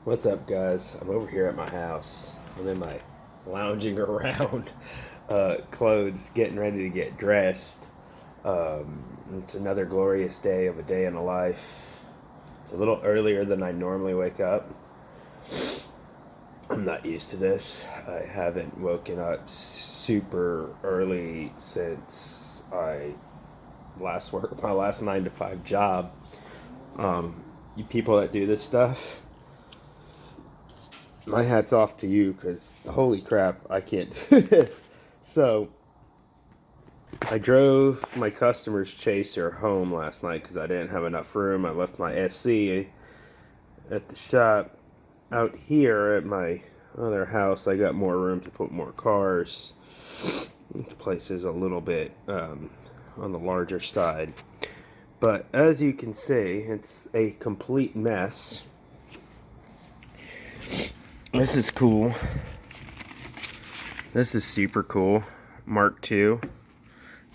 What's up, guys? I'm over here at my house. I'm in my lounging around clothes, getting ready to get dressed. It's another glorious day of a day in the life. It's a little earlier than I normally wake up. I'm not used to this. I haven't woken up super early since I last worked my last 9 to 5 job. You people that do this stuff, my hat's off to you, because holy crap, I can't do this. So I drove my customer's Chaser home last night because I didn't have enough room. I left my SC at the shop. Out here at my other house, I got more room to put more cars. This place is a little bit on the larger side, but as you can see, it's a complete mess. This is cool. This is super cool. Mark II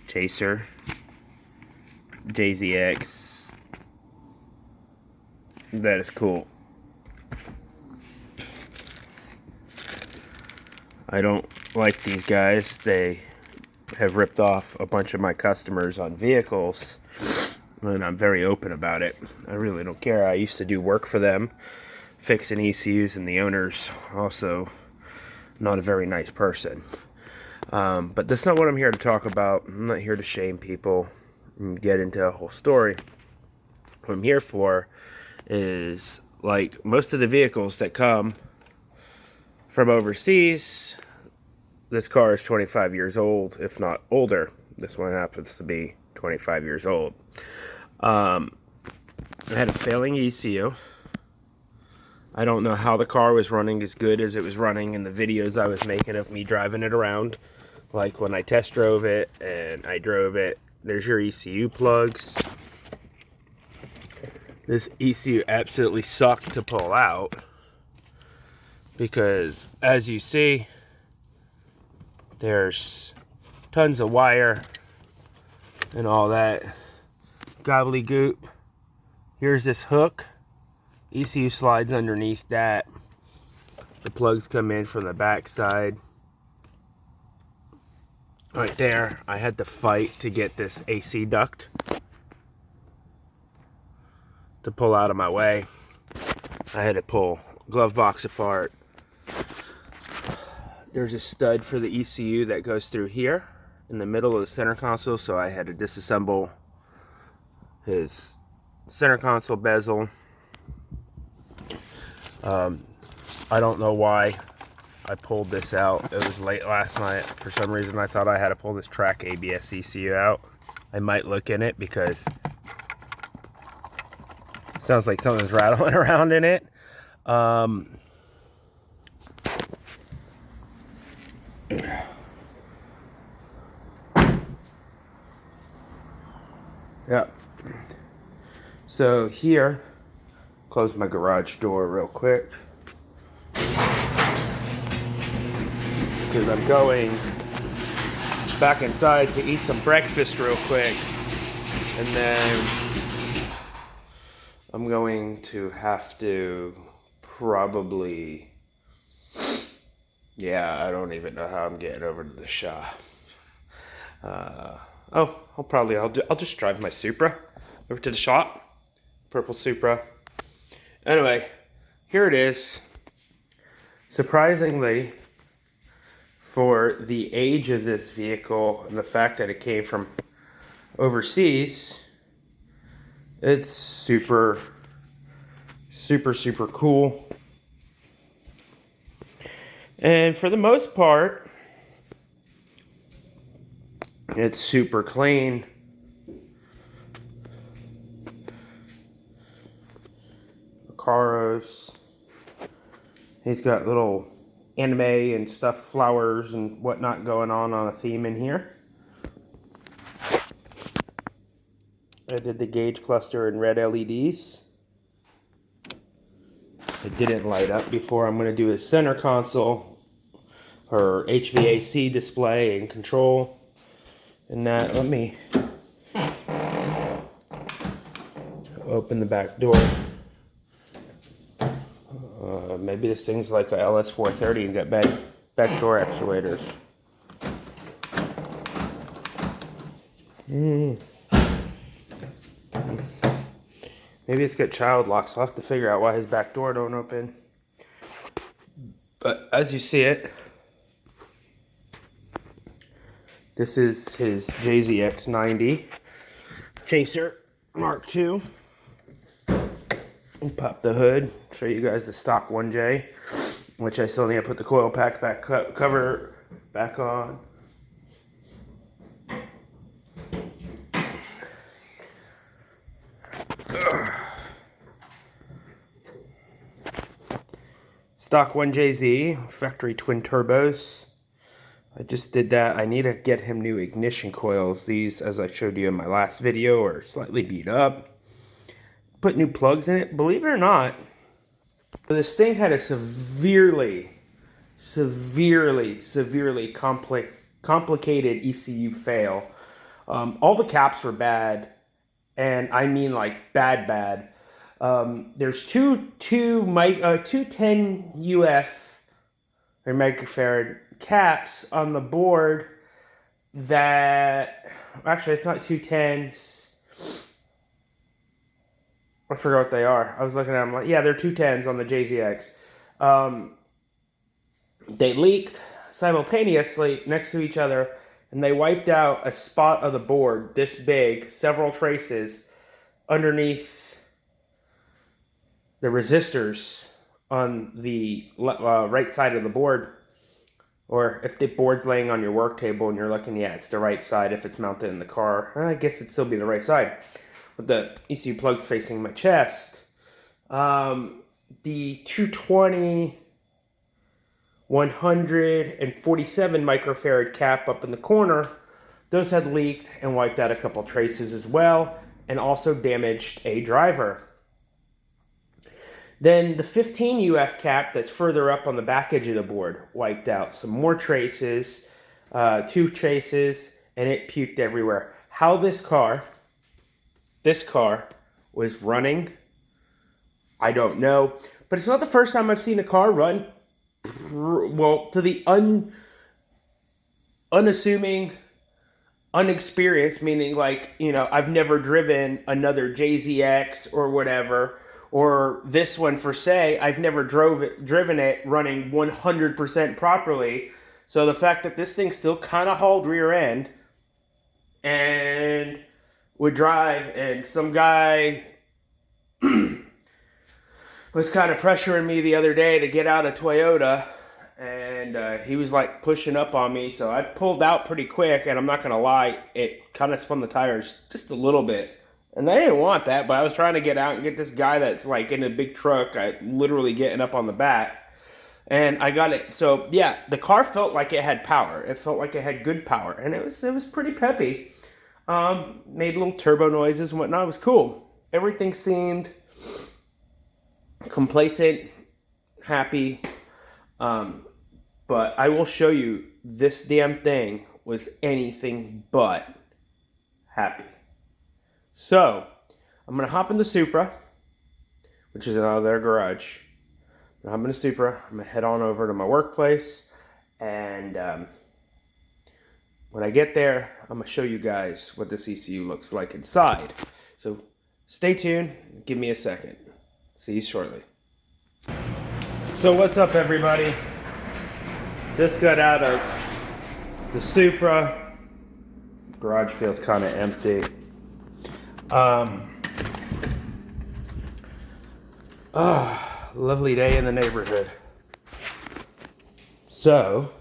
Chaser JZX. That is cool. I don't like these guys. They have ripped off a bunch of my customers on vehicles, and I'm very open about it. I really don't care. I used to do work for them, fixing ECUs, and the owner's also not a very nice person. But that's not what I'm here to talk about. I'm not here to shame people and get into a whole story. What I'm here for is, like most of the vehicles that come from overseas, this car is 25 years old, if not older. This one happens to be 25 years old. I had a failing ECU. I don't know how the car was running as good as it was running in the videos I was making of me driving it around. Like when I test drove it and I drove it. There's your ECU plugs. This ECU absolutely sucked to pull out, because as you see, there's tons of wire and all that gobbledygook. Here's this hook. ECU slides underneath that. The plugs come in from the back side. Right there, I had to fight to get this AC duct to pull out of my way. I had to pull glove box apart. There's a stud for the ECU that goes through here in the middle of the center console, so I had to disassemble his center console bezel. I don't know why I pulled this out. It was late last night. For some reason, I thought I had to pull this track ABS ECU out. I might look in it because it sounds like something's rattling around in it. Yeah. So here, close my garage door real quick, because I'm going back inside to eat some breakfast real quick, and then I'm going to have to probably, yeah, I don't even know how I'm getting over to the shop. I'll just drive my Supra over to the shop. Purple Supra. Anyway, here it is. Surprisingly, for the age of this vehicle and the fact that it came from overseas, it's super cool. And for the most part, it's super clean. Caros. He's got little anime and stuff, flowers and whatnot going on a theme in here. I did the gauge cluster in red LEDs. It didn't light up before. I'm going to do a center console, or HVAC display and control. And that, let me open the back door. Maybe this thing's like a LS430 and got back door actuators. Maybe it's got child locks. I'll have to figure out why his back door don't open. But as you see it, this is his JZX90 Chaser Mark II. I'll pop the hood, show you guys the stock 1J, which I still need to put the coil pack cover back on. Stock 1JZ, factory twin turbos. I just did that. I need to get him new ignition coils. These, as I showed you in my last video, are slightly beat up. Put new plugs in it. Believe it or not, this thing had a severely complicated ECU fail. All the caps were bad, and I mean like bad. There's two 210 UF or microfarad caps on the board that, actually it's not 210s. I forgot what they are. I was looking at them like, yeah, they're 210s on the JZX. They leaked simultaneously next to each other, and they wiped out a spot of the board this big, several traces underneath the resistors on the right side of the board. Or if the board's laying on your work table and you're looking, yeah, it's the right side if it's mounted in the car. I guess it'd still be the right side. With the ECU plugs facing my chest. The 220 147 microfarad cap up in the corner, those had leaked and wiped out a couple traces as well, and also damaged a driver. Then the 15 UF cap that's further up on the back edge of the board wiped out some more traces, 2 traces, and it puked everywhere. How this car was running, I don't know. But it's not the first time I've seen a car run, well, to the unassuming, unexperienced, meaning like, you know, I've never driven another JZX or whatever, or this one for say, I've never driven it running 100% properly. So the fact that this thing still kind of hauled rear end and would drive, and some guy was kind of pressuring me the other day to get out of Toyota, and he was like pushing up on me, so I pulled out pretty quick, and I'm not gonna lie, it kind of spun the tires just a little bit, and I didn't want that, but I was trying to get out and get this guy that's like in a big truck, literally getting up on the back, and I got it. So yeah, the car felt like it had power. It felt like it had good power, and it was pretty peppy. Made little turbo noises and whatnot. It was cool. Everything seemed complacent, happy. But I will show you, this damn thing was anything but happy. So, I'm going to hop in the Supra, which is out of their garage. I'm going to hop in the Supra. I'm going to head on over to my workplace, and when I get there, I'm going to show you guys what this ECU looks like inside. So stay tuned. Give me a second. See you shortly. So what's up, everybody? Just got out of the Supra. Garage feels kind of empty. Lovely day in the neighborhood. So,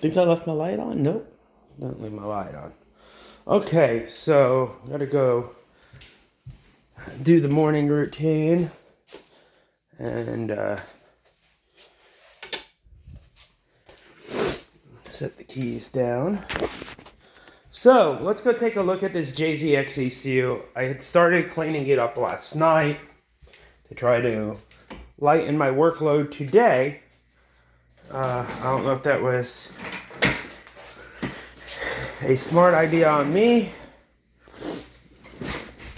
think I left my light on? Nope, don't leave my light on. Okay, so gotta go do the morning routine and set the keys down. So let's go take a look at this JZX ECU. I had started cleaning it up last night to try to lighten my workload today. I don't know if that was a smart idea on me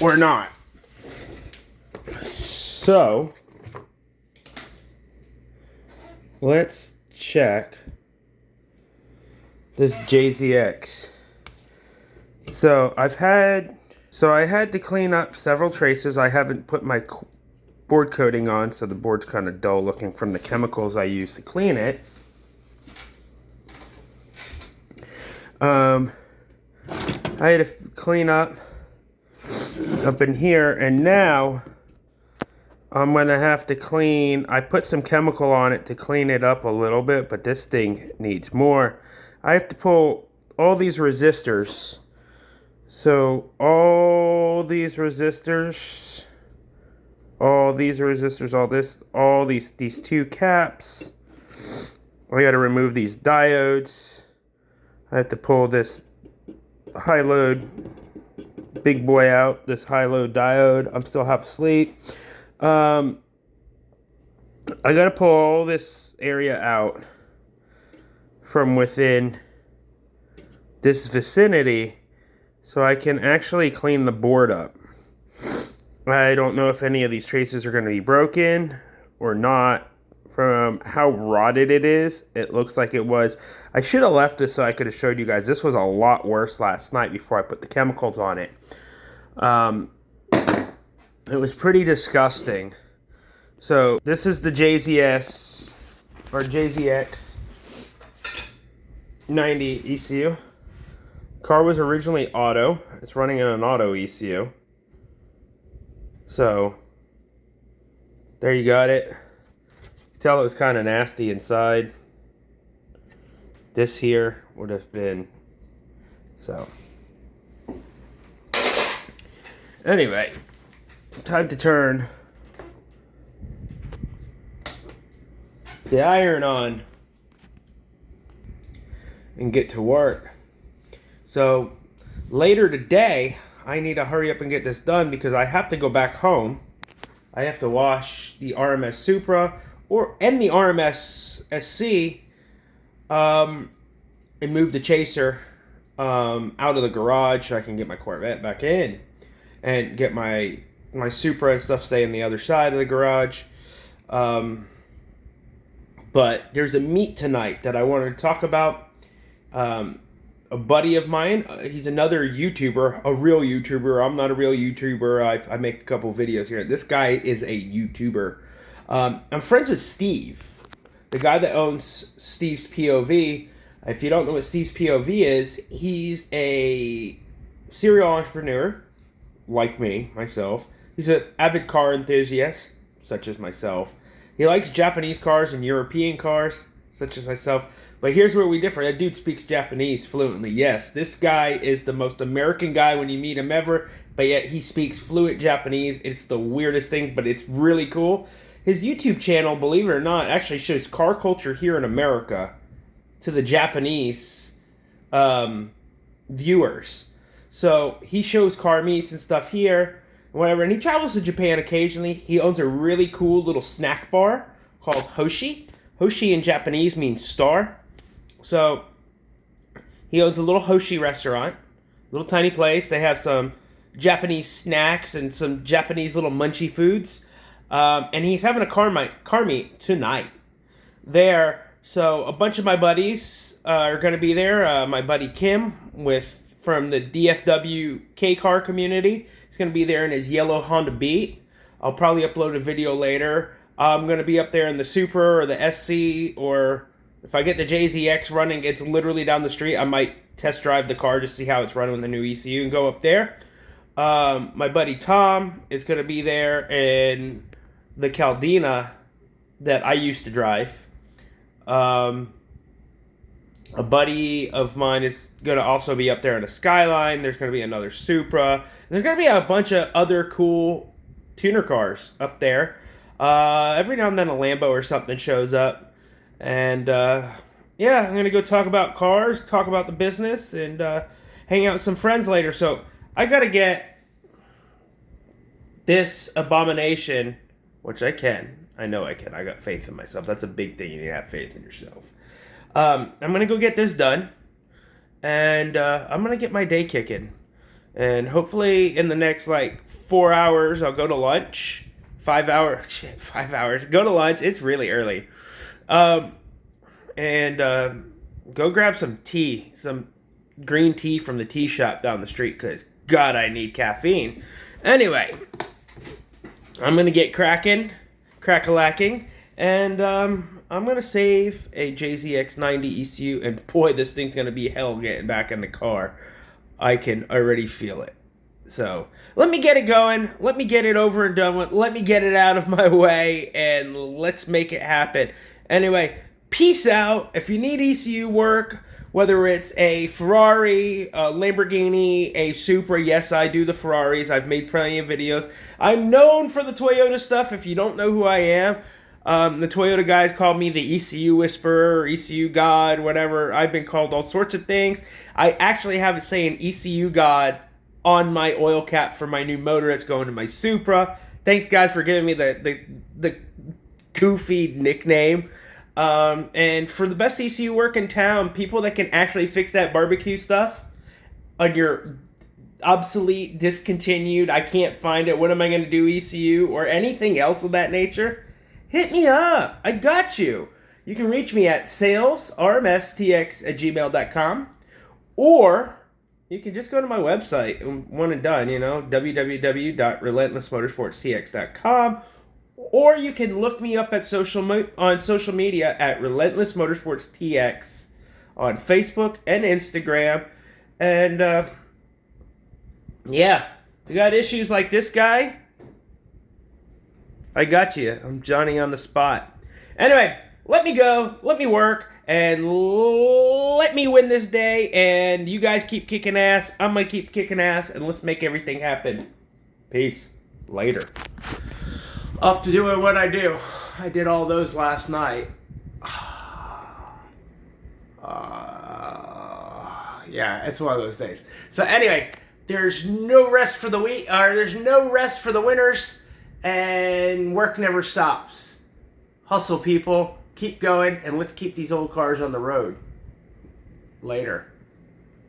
or not. So, let's check this JZX. So, I had to clean up several traces. I haven't put my board coating on, so the board's kind of dull looking from the chemicals I used to clean it. I had to clean up in here, and now I'm gonna have to clean. I put some chemical on it to clean it up a little bit, but this thing needs more. I have to pull all these resistors. So all these resistors, all these two caps. I got to remove these diodes. I have to pull this high load big boy out, this high load diode. I'm still half asleep. I got to pull all this area out from within this vicinity so I can actually clean the board up. I don't know if any of these traces are going to be broken or not. From how rotted it is, it looks like it was. I should have left this so I could have showed you guys. This was a lot worse last night before I put the chemicals on it. It was pretty disgusting. So this is the JZX90 ECU. Car was originally auto. It's running in an auto ECU. So there you got it. Tell it was kind of nasty inside. This here would have been so. Anyway, time to turn the iron on and get to work. So later today, I need to hurry up and get this done because I have to go back home. I have to wash the RMS Supra and the RMS SC and move the Chaser out of the garage so I can get my Corvette back in and get my Supra and stuff stay on the other side of the garage. But there's a meet tonight that I wanted to talk about. A buddy of mine, he's another YouTuber, a real YouTuber. I'm not a real YouTuber. I make a couple videos here. This guy is a YouTuber. I'm friends with Steve, the guy that owns Steve's POV. If you don't know what Steve's POV is, he's a serial entrepreneur, like myself. He's an avid car enthusiast, such as myself. He likes Japanese cars and European cars, such as myself. But here's where we differ. That dude speaks Japanese fluently. Yes, this guy is the most American guy when you meet him ever, but yet he speaks fluent Japanese. It's the weirdest thing, but it's really cool. His YouTube channel, believe it or not, actually shows car culture here in America to the Japanese viewers. So he shows car meets and stuff here, whatever, and he travels to Japan occasionally. He owns a really cool little snack bar called Hoshi. Hoshi in Japanese means star. So he owns a little Hoshi restaurant, little tiny place. They have some Japanese snacks and some Japanese little munchy foods. And he's having a car meet tonight there. So a bunch of my buddies are going to be there. My buddy Kim from the DFW K-car community. He's going to be there in his yellow Honda Beat. I'll probably upload a video later. I'm going to be up there in the Supra or the SC, or if I get the JZX running, it's literally down the street. I might test drive the car just to see how it's running with the new ECU and go up there. My buddy Tom is going to be there in the Caldina that I used to drive. A buddy of mine is going to also be up there in a Skyline. There's going to be another Supra. There's going to be a bunch of other cool tuner cars up there. Every now and then a Lambo or something shows up. And, yeah, I'm going to go talk about cars, talk about the business, and hang out with some friends later. So I got to get this abomination, which I can. I know I can. I got faith in myself. That's a big thing. You need to have faith in yourself. I'm going to go get this done. And I'm going to get my day kicking. And hopefully in the next, 4 hours, I'll go to lunch. 5 hours. Shit, 5 hours. Go to lunch. It's really early. And go grab some tea, some green tea from the tea shop down the street, because God, I need caffeine. Anyway, I'm going to get crack-a-lacking, and I'm going to save a JZX90 ECU, and boy, this thing's going to be hell getting back in the car. I can already feel it. So, let me get it going, let me get it over and done with, let me get it out of my way, and let's make it happen. Anyway, peace out. If you need ECU work, whether it's a Ferrari, a Lamborghini, a Supra, yes, I do the Ferraris. I've made plenty of videos. I'm known for the Toyota stuff. If you don't know who I am, the Toyota guys call me the ECU Whisperer, ECU God, whatever. I've been called all sorts of things. I actually have it saying ECU God on my oil cap for my new motor that's going to my Supra. Thanks, guys, for giving me the goofy nickname. And for the best ECU work in town, people that can actually fix that barbecue stuff on your obsolete, discontinued, I can't find it, what am I going to do ECU, or anything else of that nature, hit me up. I got you. You can reach me at salesrmstx@gmail.com, or you can just go to my website, one and done, www.relentlessmotorsportstx.com, or you can look me up at on social media at Relentless Motorsports TX on Facebook and Instagram. And yeah, you got issues like this guy, I got you. I'm Johnny on the spot. Anyway, let me go, let me work, and let me win this day. And you guys keep kicking ass. I'm gonna keep kicking ass, and let's make everything happen. Peace. Later. Off to doing what I do. I did all those last night. Yeah, it's one of those days. So anyway, there's no rest for the week, or there's no rest for the winners, and work never stops. Hustle, people. Keep going, and let's keep these old cars on the road. Later.